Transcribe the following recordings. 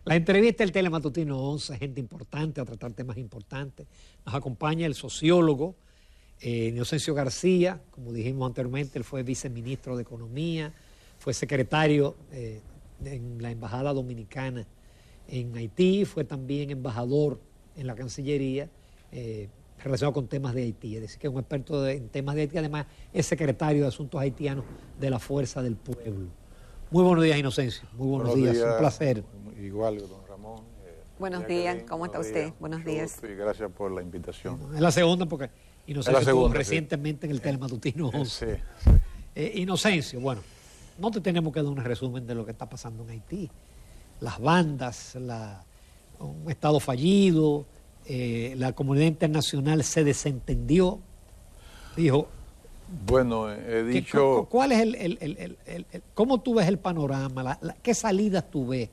La entrevista del Telematutino 11, gente importante a tratar temas importantes. Nos acompaña el sociólogo Inocencio García, como dijimos anteriormente, él fue viceministro de Economía, fue secretario en la Embajada Dominicana en Haití, fue también embajador en la Cancillería relacionado con temas de Haití, es decir, que es un experto en temas de Haití, además es secretario de Asuntos Haitianos de la Fuerza del Pueblo. Muy buenos días, Inocencio, muy buenos días, un placer. Igual, don Ramón. Buenos días, ¿cómo está usted? Buenos días. Y gracias por la invitación. Es la segunda porque Inocencio estuvo recientemente en el Telematutino 11. Inocencio, bueno, no te tenemos que dar un resumen de lo que está pasando en Haití. Las bandas, un Estado fallido, la comunidad internacional se desentendió, dijo... Bueno, he dicho... ¿Cuál es cómo tú ves el panorama? ¿Qué salidas tú ves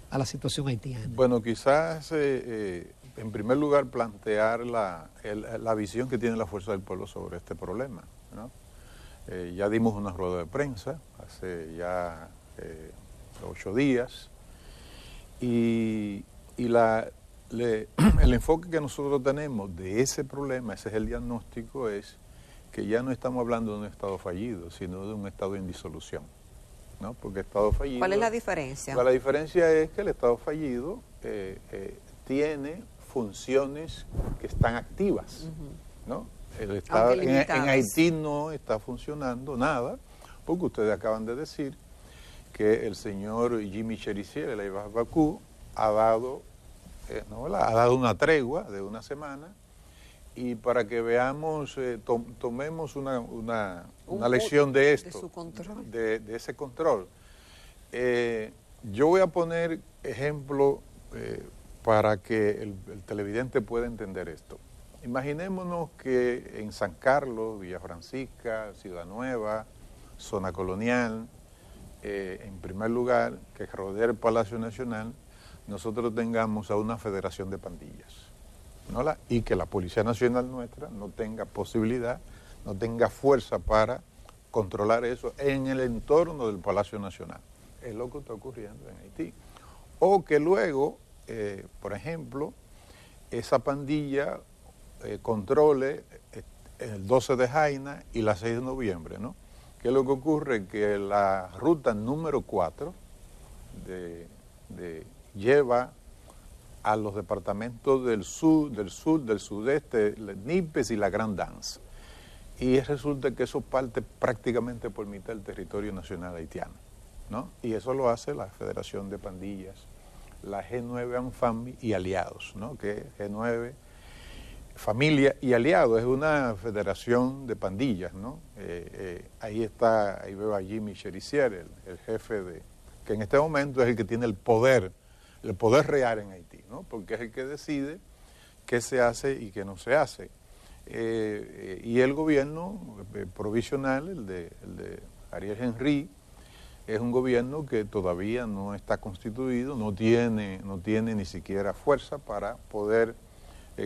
a la situación haitiana? Bueno, quizás en primer lugar plantear la visión que tiene la Fuerza del Pueblo sobre este problema, ¿no? Ya dimos una rueda de prensa hace ya 8 días y el enfoque que nosotros tenemos de ese problema, ese es el diagnóstico, es que ya no estamos hablando de un Estado fallido, sino de un Estado en disolución, ¿no? Porque Estado fallido... ¿Cuál es la diferencia? La diferencia es que el Estado fallido tiene funciones que están activas, ¿no? El Estado en Haití no está funcionando nada, porque ustedes acaban de decir que el señor Jimmy Cherizier, el Aibabacú, ha dado una tregua de una semana. Y para que veamos, tomemos una lección de esto, de su control. De ese control. Yo voy a poner ejemplo para que el televidente pueda entender esto. Imaginémonos que en San Carlos, Villa Francisca, Ciudad Nueva, Zona Colonial, en primer lugar, que rodea el Palacio Nacional, nosotros tengamos a una federación de pandillas. Y que la Policía Nacional nuestra no tenga posibilidad, no tenga fuerza para controlar eso en el entorno del Palacio Nacional. Es lo que está ocurriendo en Haití. O que luego, por ejemplo, esa pandilla controle el 12 de Jaina y la 6 de noviembre, ¿no? ¿Qué es lo que ocurre? Que la ruta número 4 lleva a los departamentos del sur, del sudeste, Nípez y la Gran Danza. Y resulta que eso parte prácticamente por mitad del territorio nacional haitiano, ¿no? Y eso lo hace la Federación de Pandillas, la G9 ANFAMI y aliados, ¿no? Que G9, Familia y Aliados, es una federación de pandillas, ¿no? Ahí veo a Jimmy Cherizier, el jefe que en este momento es el que tiene el poder real en Haití, ¿no? Porque es el que decide qué se hace y qué no se hace. Y el gobierno provisional, el de Ariel Henry, es un gobierno que todavía no está constituido, no tiene ni siquiera fuerza para poder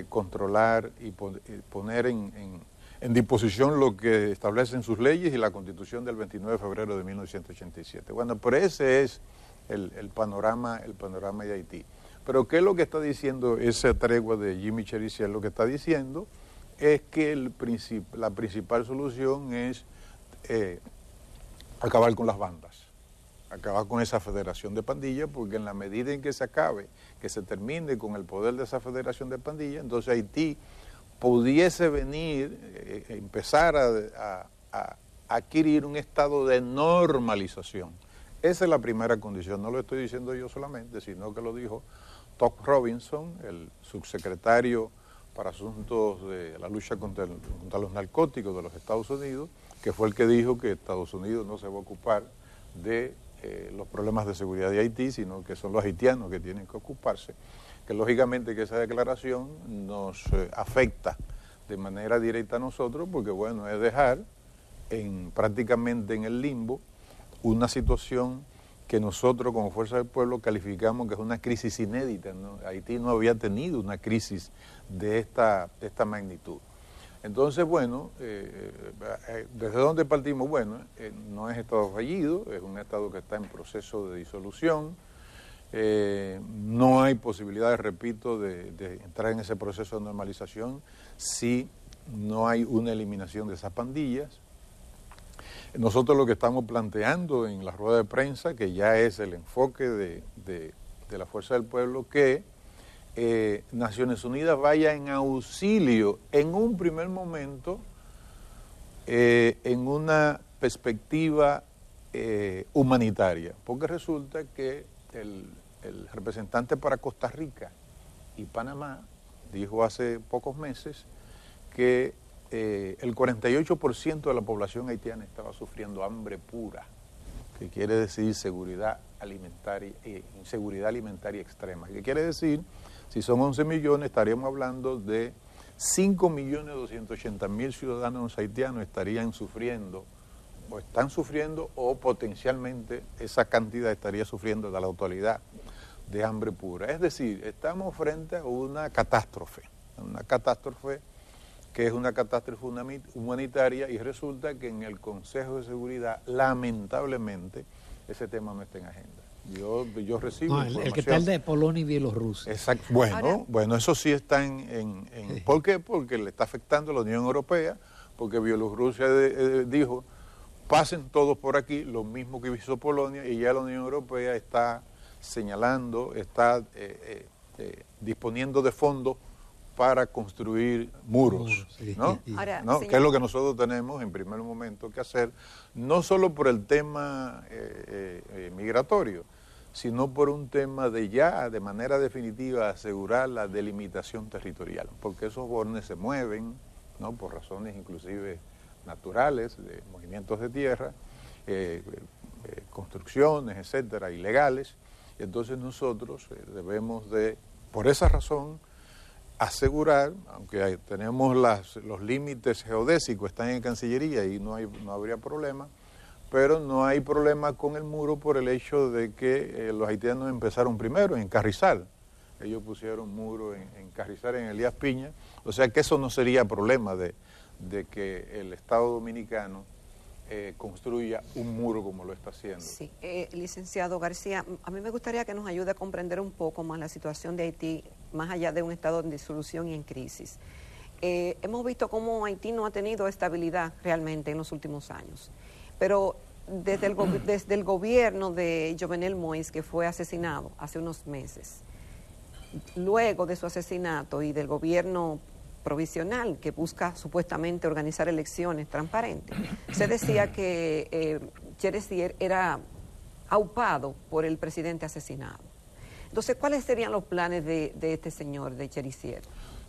controlar y poner en disposición lo que establecen sus leyes y la Constitución del 29 de febrero de 1987. Bueno, pero ese es el panorama de Haití. Pero ¿qué es lo que está diciendo esa tregua de Jimmy Cherizier? Lo que está diciendo es que la principal solución es acabar con las bandas, acabar con esa federación de pandillas, porque en la medida en que se termine con el poder de esa federación de pandillas, entonces Haití pudiese empezar a adquirir un estado de normalización. Esa es la primera condición, no lo estoy diciendo yo solamente, sino que lo dijo Todd Robinson, el subsecretario para asuntos de la lucha contra los narcóticos de los Estados Unidos, que fue el que dijo que Estados Unidos no se va a ocupar de los problemas de seguridad de Haití, sino que son los haitianos que tienen que ocuparse, que lógicamente que esa declaración nos afecta de manera directa a nosotros, porque bueno, es dejar prácticamente en el limbo una situación que nosotros como Fuerza del Pueblo calificamos que es una crisis inédita, ¿no? Haití no había tenido una crisis de esta magnitud. Entonces, bueno, ¿desde dónde partimos? Bueno, no es Estado fallido, es un Estado que está en proceso de disolución, No hay posibilidades, repito, de entrar en ese proceso de normalización si no hay una eliminación de esas pandillas. Nosotros lo que estamos planteando en la rueda de prensa, que ya es el enfoque de la Fuerza del Pueblo, que Naciones Unidas vaya en auxilio en un primer momento, en una perspectiva humanitaria, porque resulta que el representante para Costa Rica y Panamá dijo hace pocos meses que el 48% de la población haitiana estaba sufriendo hambre pura, que quiere decir inseguridad alimentaria extrema. ¿Qué quiere decir? Si son 11 millones, estaríamos hablando de 5.280.000 ciudadanos haitianos estarían sufriendo, o están sufriendo, o potencialmente esa cantidad estaría sufriendo de la totalidad de hambre pura. Es decir, estamos frente a una catástrofe que es una catástrofe humanitaria, y resulta que en el Consejo de Seguridad, lamentablemente, ese tema no está en agenda. Yo recibo información. El que está el de Polonia y Bielorrusia. Exacto. Bueno, eso sí está ¿por qué? Porque le está afectando a la Unión Europea, porque Bielorrusia dijo, pasen todos por aquí, lo mismo que hizo Polonia, y ya la Unión Europea está señalando, está disponiendo de fondos para construir muros, sí. ¿no? Ahora, ¿no? señor, Que es lo que nosotros tenemos en primer momento que hacer, no solo por el tema migratorio, sino por un tema de ya, de manera definitiva, asegurar la delimitación territorial, porque esos bordes se mueven, ¿no? Por razones inclusive naturales, de movimientos de tierra, construcciones, etcétera, ilegales. Entonces nosotros debemos de, por esa razón, asegurar, aunque tenemos los límites geodésicos, están en Cancillería y no habría problema, pero no hay problema con el muro por el hecho de que los haitianos empezaron primero en Carrizal. Ellos pusieron muro en Carrizal, en Elías Piña, o sea que eso no sería problema de que el Estado Dominicano construya un muro como lo está haciendo. Sí, licenciado García, a mí me gustaría que nos ayude a comprender un poco más la situación de Haití, más allá de un estado en disolución y en crisis. Hemos visto cómo Haití no ha tenido estabilidad realmente en los últimos años, pero desde el gobierno de Jovenel Moïse, que fue asesinado hace unos meses, luego de su asesinato y del gobierno provisional que busca supuestamente organizar elecciones transparentes, se decía que Cheresier era aupado por el presidente asesinado. Entonces, ¿cuáles serían los planes de este señor, de Cheresier?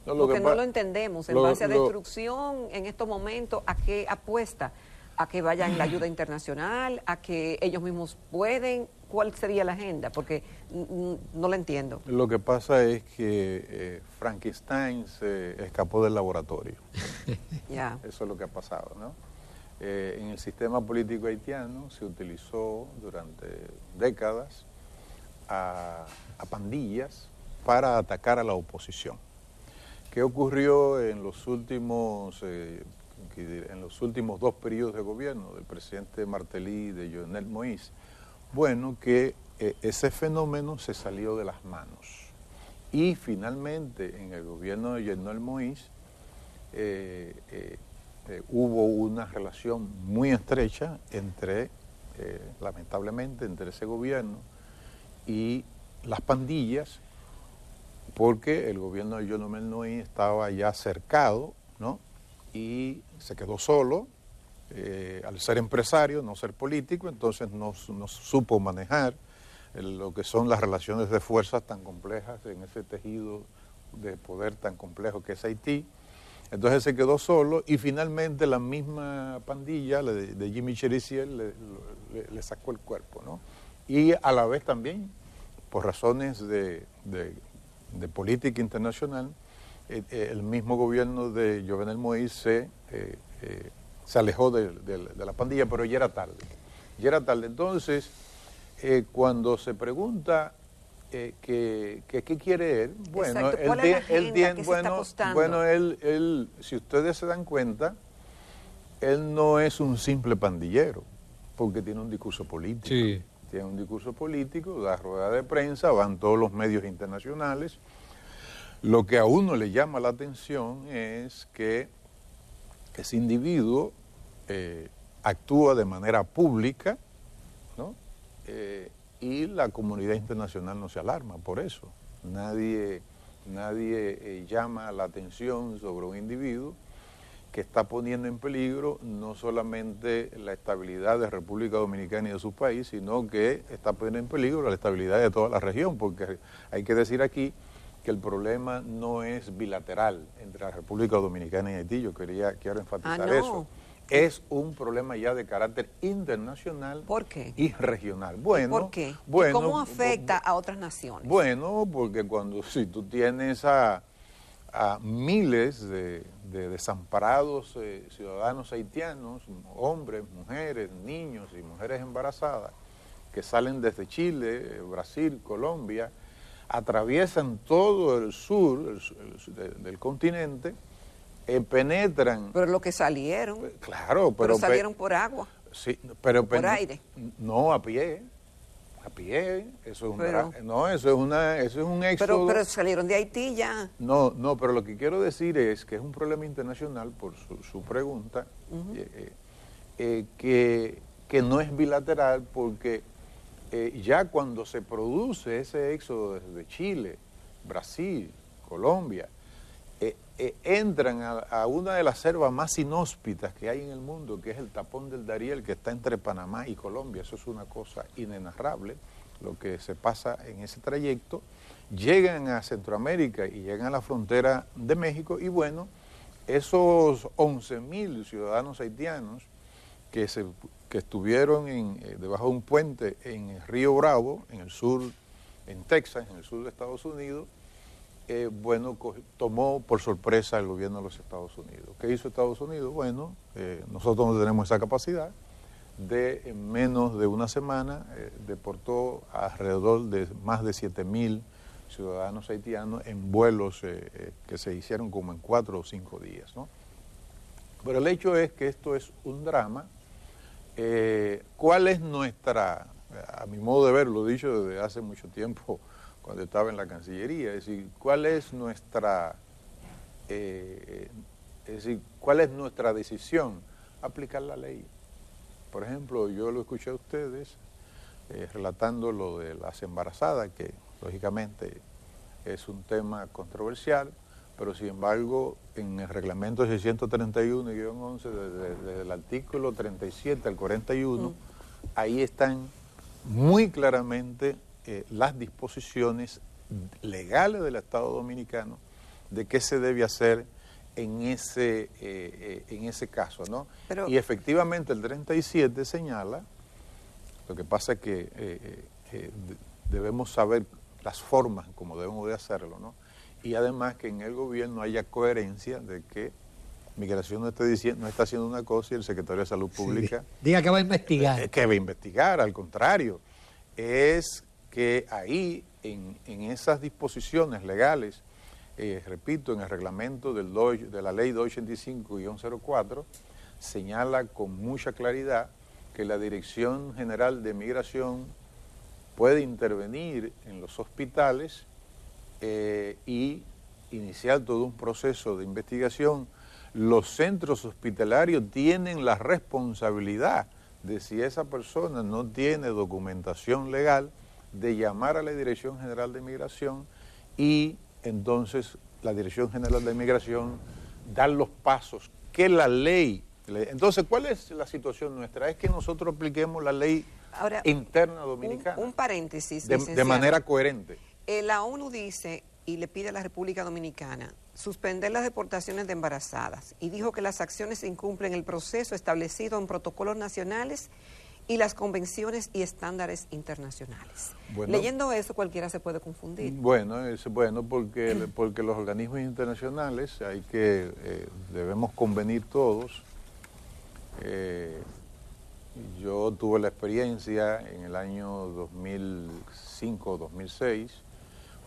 Porque no lo entendemos, en base a destrucción en estos momentos, ¿a qué apuesta? ¿A que vayan la ayuda internacional? ¿A que ellos mismos pueden? ¿Cuál sería la agenda? Porque no la entiendo. Lo que pasa es que Frankenstein se escapó del laboratorio. Ya. Eso es lo que ha pasado, ¿no? En el sistema político haitiano se utilizó durante décadas a pandillas para atacar a la oposición. ¿Qué ocurrió en los últimos 2 periodos de gobierno del presidente Martelly y de Jovenel Moïse? Bueno, que ese fenómeno se salió de las manos. Y finalmente, en el gobierno de Jovenel Moïse, hubo una relación muy estrecha lamentablemente, entre ese gobierno y las pandillas, porque el gobierno de Jovenel Moïse estaba ya cercado, ¿no? Y se quedó solo. Al ser empresario, no ser político, entonces no supo manejar lo que son las relaciones de fuerzas tan complejas en ese tejido de poder tan complejo que es Haití. Entonces se quedó solo y finalmente la misma pandilla de Jimmy Cheresier le sacó el cuerpo, ¿no? Y a la vez también, por razones de política internacional, el mismo gobierno de Jovenel Moïse se alejó de la pandilla, pero ya era tarde. Entonces, cuando se pregunta qué quiere él, bueno, él, si ustedes se dan cuenta, él no es un simple pandillero, porque tiene un discurso político. Sí. tiene un discurso político, da rueda de prensa, van todos los medios internacionales. Lo que a uno le llama la atención es que ese individuo actúa de manera pública, ¿no? Y la comunidad internacional no se alarma por eso. Nadie llama la atención sobre un individuo que está poniendo en peligro no solamente la estabilidad de República Dominicana y de su país, sino que está poniendo en peligro la estabilidad de toda la región, porque hay que decir aquí que el problema no es bilateral entre la República Dominicana y Haití. Yo quiero enfatizar eso. Es un problema ya de carácter internacional. ¿Por qué? Y regional. Bueno, ¿por qué? Bueno, ¿y cómo afecta a otras naciones? Bueno, porque si tú tienes a miles de desamparados ciudadanos haitianos, hombres, mujeres, niños y mujeres embarazadas, que salen desde Chile, Brasil, Colombia, atraviesan todo el sur del continente, penetran... Pero lo que salieron... Claro, pero salieron por agua. Sí, pero... Por aire. No, a pie. A pie, eso es un éxodo. Pero salieron de Haití ya. No, pero lo que quiero decir es que es un problema internacional, por su pregunta, que no es bilateral, porque ya cuando se produce ese éxodo desde Chile, Brasil, Colombia, entran a una de las selvas más inhóspitas que hay en el mundo, que es el tapón del Darién, que está entre Panamá y Colombia. Eso es una cosa inenarrable, lo que se pasa en ese trayecto. Llegan a Centroamérica y llegan a la frontera de México, y bueno, esos 11.000 ciudadanos haitianos que estuvieron debajo de un puente en el Río Bravo, en el sur, en Texas, en el sur de Estados Unidos, tomó por sorpresa el gobierno de los Estados Unidos. ¿Qué hizo Estados Unidos? Bueno, nosotros no tenemos esa capacidad. En menos de una semana deportó alrededor de más de 7.000 ciudadanos haitianos en vuelos que se hicieron como en 4 o 5 días, ¿no? Pero el hecho es que esto es un drama. ¿Cuál es nuestra, a mi modo de ver, lo he dicho desde hace mucho tiempo, cuando estaba en la Cancillería, es decir, cuál es nuestra decisión? Aplicar la ley. Por ejemplo, yo lo escuché a ustedes relatando lo de las embarazadas, que lógicamente es un tema controversial, pero sin embargo en el reglamento 631-11, desde el artículo 37 al 41, ahí están muy claramente las disposiciones legales del Estado Dominicano de qué se debe hacer en ese caso, ¿no? Y efectivamente el 37 señala, lo que pasa es que debemos saber las formas como debemos de hacerlo, ¿no? Y además que en el gobierno haya coherencia de que Migración no está haciendo una cosa y el Secretario de Salud Pública... Diga que va a investigar. Que va a investigar, al contrario. Es que ahí, en esas disposiciones legales, repito, en el reglamento de la ley 285-04, señala con mucha claridad que la Dirección General de Migración puede intervenir en los hospitales y iniciar todo un proceso de investigación. Los centros hospitalarios tienen la responsabilidad de, si esa persona no tiene documentación legal, de llamar a la Dirección General de Migración, y entonces la Dirección General de Migración dar los pasos que la ley... Entonces, ¿cuál es la situación nuestra? Es que nosotros apliquemos la ley interna dominicana. Un paréntesis, de manera coherente. La ONU dice y le pide a la República Dominicana suspender las deportaciones de embarazadas, y dijo que las acciones incumplen el proceso establecido en protocolos nacionales y las convenciones y estándares internacionales. Bueno, leyendo eso cualquiera se puede confundir. Bueno, porque los organismos internacionales debemos convenir todos. Yo tuve la experiencia en el año 2005-2006,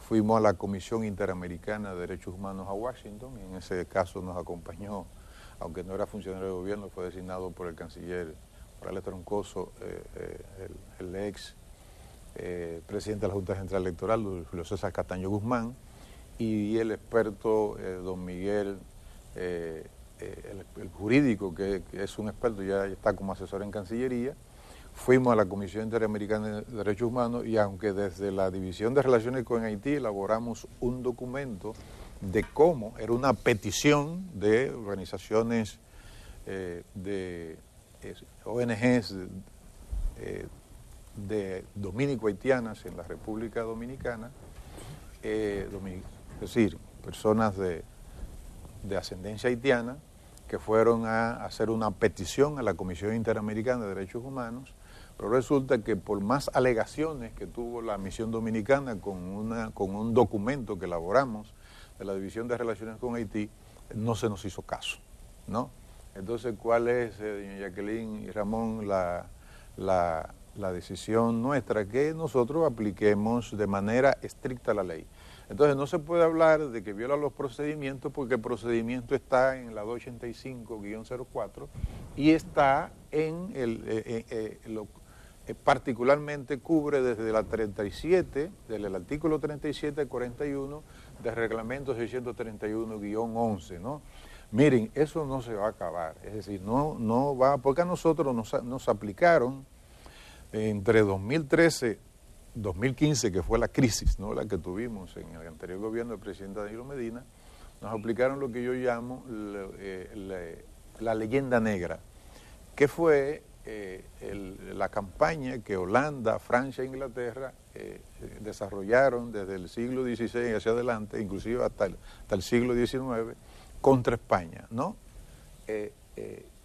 fuimos a la Comisión Interamericana de Derechos Humanos a Washington, y en ese caso nos acompañó, aunque no era funcionario de gobierno, fue designado por el canciller Morales Troncoso, el ex presidente de la Junta Central Electoral, Julio César Castaño Guzmán, y el experto don Miguel, el jurídico, que es un experto, ya está como asesor en Cancillería. Fuimos a la Comisión Interamericana de Derechos Humanos y aunque desde la División de Relaciones con Haití elaboramos un documento de cómo era una petición de organizaciones de ONGs de dominico-haitianas en la República Dominicana, es decir, personas de ascendencia haitiana que fueron a hacer una petición a la Comisión Interamericana de Derechos Humanos, pero resulta que por más alegaciones que tuvo la misión dominicana con un documento que elaboramos de la División de Relaciones con Haití, no se nos hizo caso, ¿no? Entonces, ¿cuál es, doña Jacqueline y Ramón, la decisión nuestra? Que nosotros apliquemos de manera estricta la ley. Entonces, no se puede hablar de que viola los procedimientos porque el procedimiento está en la 285-04 y está particularmente cubre desde la 37, del artículo 37 al 41 del reglamento 631-11, ¿no? Miren, eso no se va a acabar, es decir, no va, porque a nosotros nos aplicaron entre 2013 2015, que fue la crisis, ¿no?, la que tuvimos en el anterior gobierno del presidente Danilo Medina, nos aplicaron lo que yo llamo la leyenda negra, que fue la campaña que Holanda, Francia e Inglaterra desarrollaron desde el siglo XVI hacia adelante, inclusive hasta el siglo XIX, contra España, ¿no?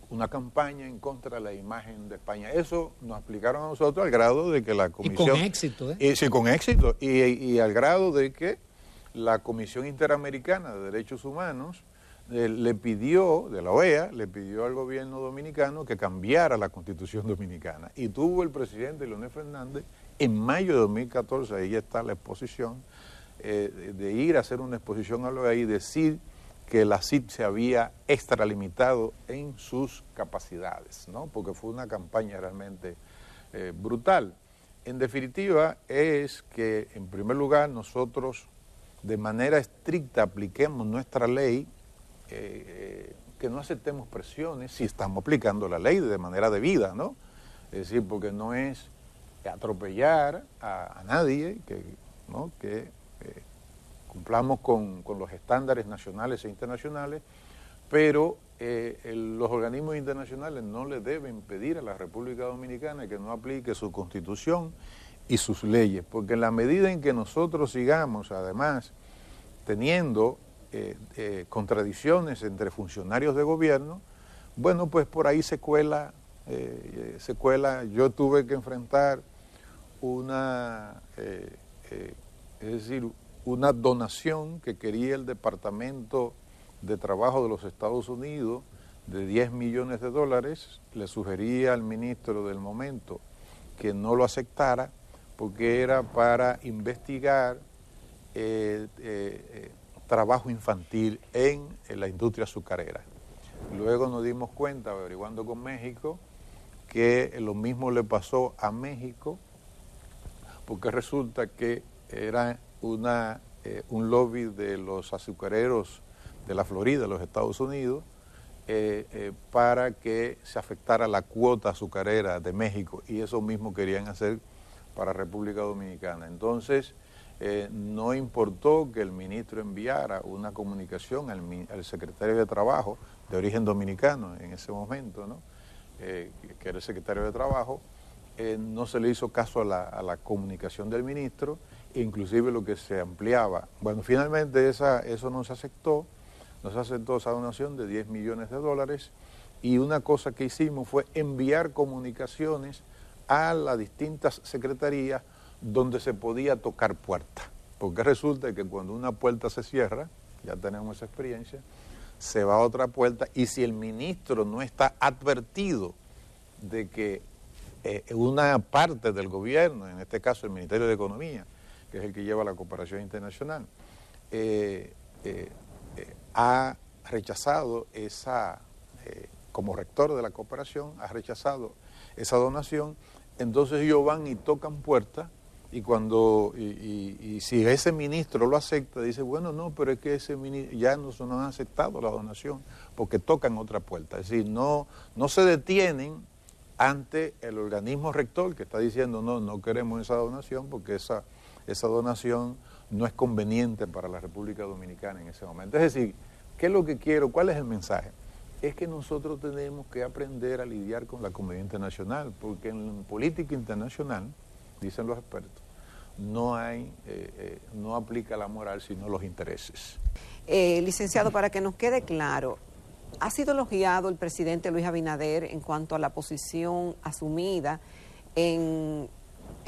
Una campaña en contra de la imagen de España. Eso nos aplicaron a nosotros al grado de que la comisión... Y con éxito, ¿eh? Sí, con éxito. Y al grado de que la Comisión Interamericana de Derechos Humanos le pidió, de la OEA, le pidió al gobierno dominicano que cambiara la Constitución dominicana. Y tuvo el presidente Leonel Fernández, en mayo de 2014, ahí está la exposición, de ir a hacer una exposición a la OEA y decir que la CID se había extralimitado en sus capacidades, ¿no? Porque fue una campaña realmente brutal. En definitiva, es que, en primer lugar, nosotros de manera estricta apliquemos nuestra ley, que no aceptemos presiones si estamos aplicando la ley de manera debida, ¿no? Es decir, porque no es atropellar a nadie, ¿no?, que cumplamos con los estándares nacionales e internacionales, pero los organismos internacionales no le deben pedir a la República Dominicana que no aplique su Constitución y sus leyes, porque en la medida en que nosotros sigamos, además, teniendo contradicciones entre funcionarios de gobierno, bueno, pues por ahí se cuela. Yo tuve que enfrentar una donación que quería el Departamento de Trabajo de los Estados Unidos de $10 millones. Le sugería al ministro del momento que no lo aceptara porque era para investigar trabajo infantil en la industria azucarera. Luego nos dimos cuenta, averiguando con México, que lo mismo le pasó a México, porque resulta que era un lobby de los azucareros de la Florida, de los Estados Unidos, para que se afectara la cuota azucarera de México, y eso mismo querían hacer para República Dominicana. Entonces, no importó que el ministro enviara una comunicación al secretario de Trabajo, de origen dominicano en ese momento, ¿no?, que era el secretario de Trabajo, no se le hizo caso a la comunicación del ministro, inclusive lo que se ampliaba. Bueno, finalmente eso no se aceptó esa donación de $10 millones, y una cosa que hicimos fue enviar comunicaciones a las distintas secretarías donde se podía tocar puertas, porque resulta que cuando una puerta se cierra, ya tenemos esa experiencia, se va a otra puerta, y si el ministro no está advertido de que una parte del gobierno, en este caso el Ministerio de Economía, que es el que lleva la cooperación internacional, ha rechazado como rector de la cooperación, ha rechazado esa donación, entonces ellos van y tocan puertas y si ese ministro lo acepta, dice, bueno, no, pero es que ese ministro ya no han aceptado la donación porque tocan otra puerta. Es decir, no se detienen ante el organismo rector que está diciendo, no queremos esa donación porque esa donación no es conveniente para la República Dominicana en ese momento. Es decir, ¿qué es lo que quiero? ¿Cuál es el mensaje? Es que nosotros tenemos que aprender a lidiar con la comunidad internacional, porque en política internacional, dicen los expertos, no aplica la moral sino los intereses. Licenciado, para que nos quede claro, ¿ha sido elogiado el presidente Luis Abinader en cuanto a la posición asumida en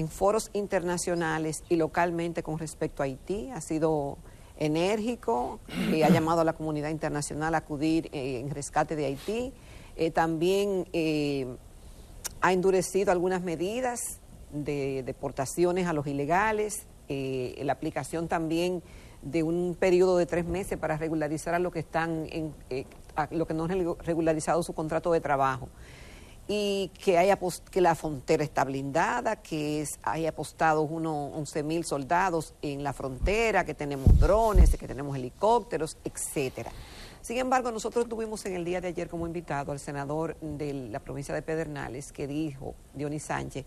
foros internacionales y localmente con respecto a Haití? ¿Ha sido enérgico? Ha llamado a la comunidad internacional a acudir en rescate de Haití. También ha endurecido algunas medidas de deportaciones a los ilegales, la aplicación también de un periodo de 3 meses para regularizar a los que están a los que no han regularizado su contrato de trabajo, y que la frontera está blindada, que haya apostado unos 11.000 soldados en la frontera, que tenemos drones, que tenemos helicópteros, etcétera. Sin embargo, nosotros tuvimos en el día de ayer como invitado al senador de la provincia de Pedernales, que dijo, Dionis Sánchez,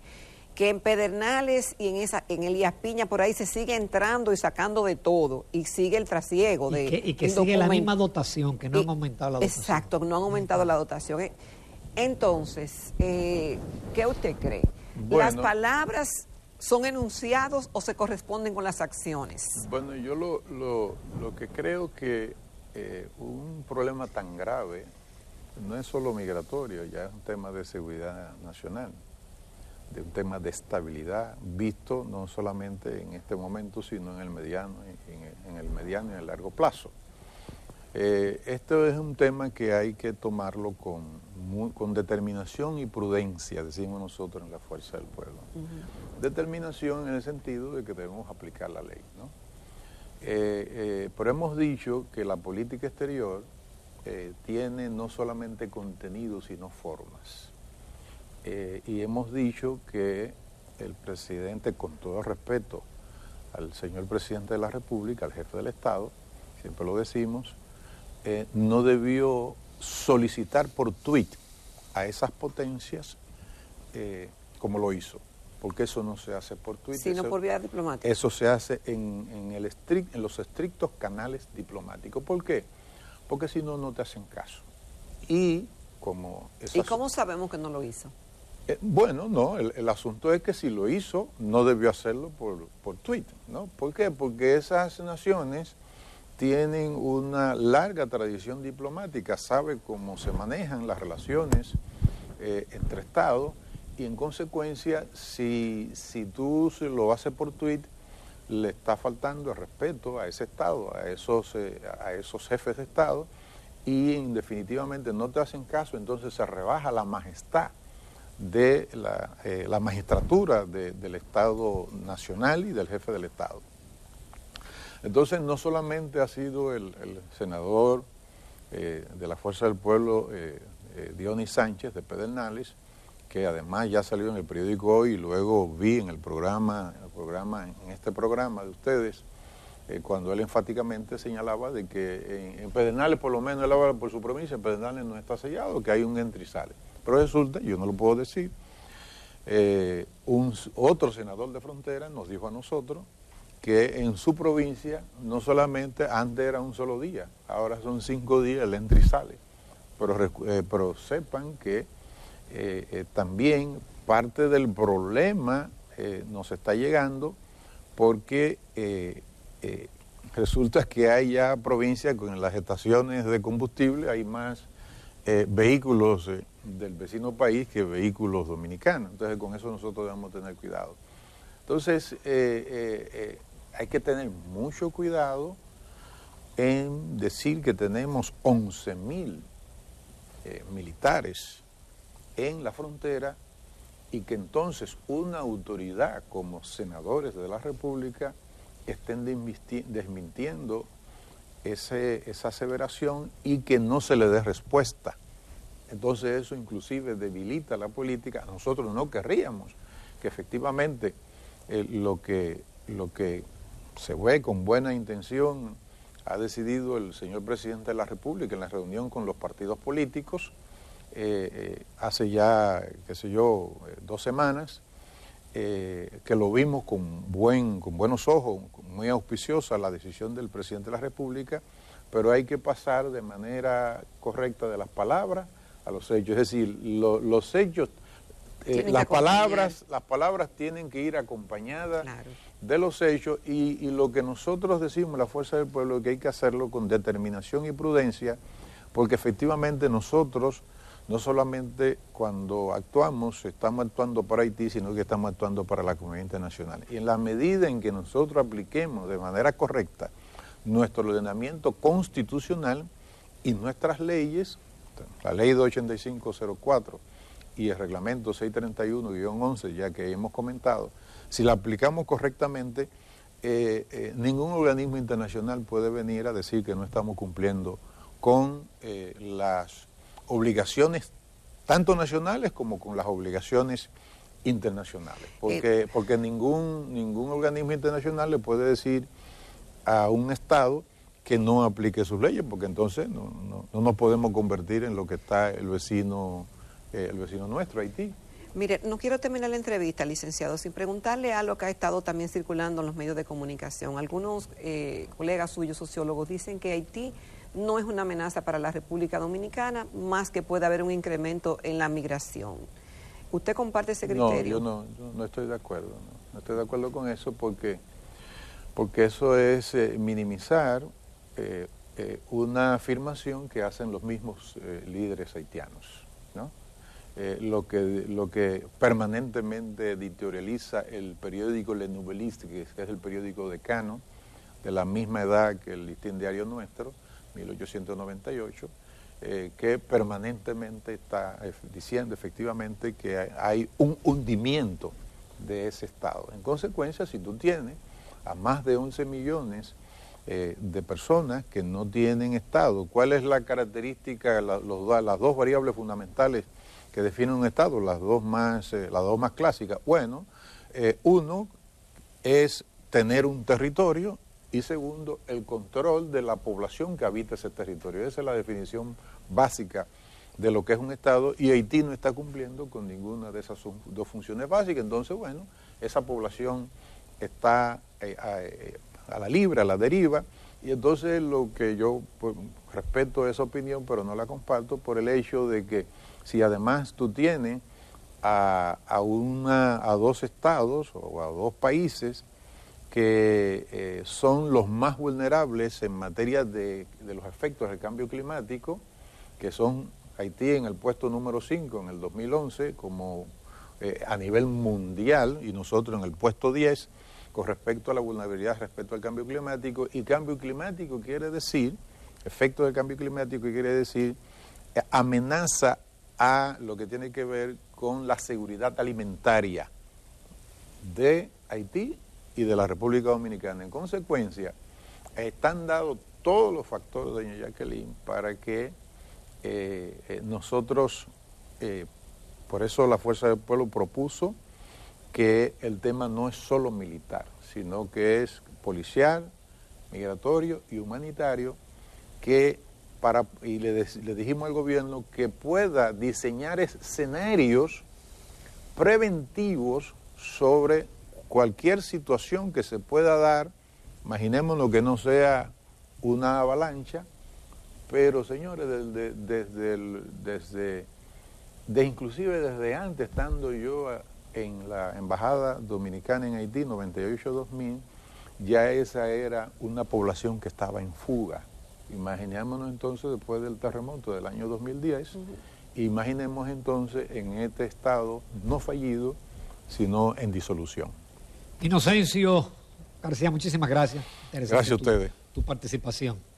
que en Pedernales y en Elías Piña por ahí se sigue entrando y sacando de todo, y sigue el trasiego y que sigue la misma dotación, que no han aumentado la dotación. Exacto, no han aumentado la dotación. Entonces, ¿qué usted cree? Bueno, ¿las palabras son enunciados o se corresponden con las acciones? Bueno, yo lo que creo que un problema tan grave no es solo migratorio, ya es un tema de seguridad nacional, de un tema de estabilidad, visto no solamente en este momento, sino en el mediano y en el largo plazo. Esto es un tema que hay que tomarlo con determinación y prudencia, decimos nosotros en la Fuerza del Pueblo. Determinación en el sentido de que debemos aplicar la ley, ¿no? Pero hemos dicho que la política exterior tiene no solamente contenido, sino formas. Y hemos dicho que el presidente, con todo respeto al señor presidente de la República, al jefe del Estado, siempre lo decimos, no debió solicitar por tuit a esas potencias como lo hizo, porque eso no se hace por tuit. Sino por vía diplomática. Eso se hace en los estrictos canales diplomáticos. ¿Por qué? Porque si no, no te hacen caso. ¿Y cómo sabemos que no lo hizo? Bueno, no, el asunto es que si lo hizo, no debió hacerlo por tuit, ¿no? ¿Por qué? Porque esas naciones tienen una larga tradición diplomática, sabe cómo se manejan las relaciones entre Estados, y en consecuencia, si tú lo haces por tuit, le está faltando el respeto a ese Estado, a esos jefes de Estado, y definitivamente no te hacen caso, entonces se rebaja la majestad de la magistratura del Estado nacional y del jefe del Estado. Entonces, no solamente ha sido el senador de la Fuerza del Pueblo, Dionis Sánchez, de Pedernales, que además ya salió en el periódico hoy, y luego vi en en este programa de ustedes, cuando él enfáticamente señalaba de que en Pedernales, por lo menos él habla por su provincia, en Pedernales no está sellado, que hay un entra y sale. Pero resulta, yo no lo puedo decir, otro senador de frontera nos dijo a nosotros que en su provincia no solamente antes era un solo día, ahora son 5 días el entra y sale. Pero sepan que también parte del problema nos está llegando porque resulta que hay ya provincias con las estaciones de combustible, hay más vehículos del vecino país que vehículos dominicanos. Entonces con eso nosotros debemos tener cuidado. Entonces hay que tener mucho cuidado en decir que tenemos 11.000 militares en la frontera y que entonces una autoridad como senadores de la República estén desmintiendo esa aseveración y que no se le dé respuesta. Entonces eso inclusive debilita la política. Nosotros no querríamos que efectivamente lo que se ve con buena intención ha decidido el señor presidente de la República en la reunión con los partidos políticos hace ya, 2 semanas, que lo vimos con buenos ojos, muy auspiciosa la decisión del presidente de la República, pero hay que pasar de manera correcta de las palabras a los hechos. Es decir, los hechos, las palabras tienen que ir acompañadas de los hechos y lo que nosotros decimos, la Fuerza del Pueblo, que hay que hacerlo con determinación y prudencia, porque efectivamente nosotros, no solamente cuando actuamos, estamos actuando para Haití, sino que estamos actuando para la comunidad internacional. Y en la medida en que nosotros apliquemos de manera correcta nuestro ordenamiento constitucional y nuestras leyes, la ley 28504 y el reglamento 631-11, ya que hemos comentado, si la aplicamos correctamente, ningún organismo internacional puede venir a decir que no estamos cumpliendo con las obligaciones tanto nacionales como con las obligaciones internacionales, porque ningún organismo internacional le puede decir a un Estado que no aplique sus leyes, porque entonces no nos podemos convertir en lo que está el vecino nuestro, Haití. Mire, no quiero terminar la entrevista, licenciado, sin preguntarle algo que ha estado también circulando en los medios de comunicación. Algunos colegas suyos, sociólogos, dicen que Haití no es una amenaza para la República Dominicana, más que puede haber un incremento en la migración. ¿Usted comparte ese criterio? No, yo no estoy de acuerdo. No estoy de acuerdo con eso porque eso es minimizar una afirmación que hacen los mismos líderes haitianos, ¿no? Lo que permanentemente editorializa el periódico Le Nouvelliste, que es el periódico decano, de la misma edad que el Listín Diario Nuestro, 1898, que permanentemente está diciendo efectivamente que hay un hundimiento de ese Estado. En consecuencia, si tú tienes a más de 11 millones de personas que no tienen Estado, ¿cuál es la característica, las dos variables fundamentales que definen un Estado, las dos más clásicas? Bueno, uno es tener un territorio y segundo, el control de la población que habita ese territorio. Esa es la definición básica de lo que es un Estado, y Haití no está cumpliendo con ninguna de esas dos funciones básicas. Entonces, bueno, esa población está a la libre, a la deriva, y entonces lo que yo respeto esa opinión, pero no la comparto por el hecho de que si además tú tienes a dos estados o a dos países que son los más vulnerables en materia de los efectos del cambio climático, que son Haití en el puesto número 5 en el 2011 como a nivel mundial, y nosotros en el puesto 10 con respecto a la vulnerabilidad respecto al cambio climático. Y cambio climático quiere decir, efecto del cambio climático quiere decir amenaza a lo que tiene que ver con la seguridad alimentaria de Haití y de la República Dominicana. En consecuencia, están dados todos los factores, doña Jacqueline, para que nosotros, por eso la Fuerza del Pueblo propuso que el tema no es solo militar, sino que es policial, migratorio y humanitario, y le dijimos al gobierno que pueda diseñar escenarios preventivos sobre cualquier situación que se pueda dar. Imaginémonos que no sea una avalancha, pero señores, inclusive desde antes, estando yo en la Embajada Dominicana en Haití, 98-2000, ya esa era una población que estaba en fuga. Imaginémonos entonces después del terremoto del año 2010, imaginemos entonces en este estado no fallido, sino en disolución. Inocencio García, muchísimas gracias. Gracias a ustedes. Tu participación.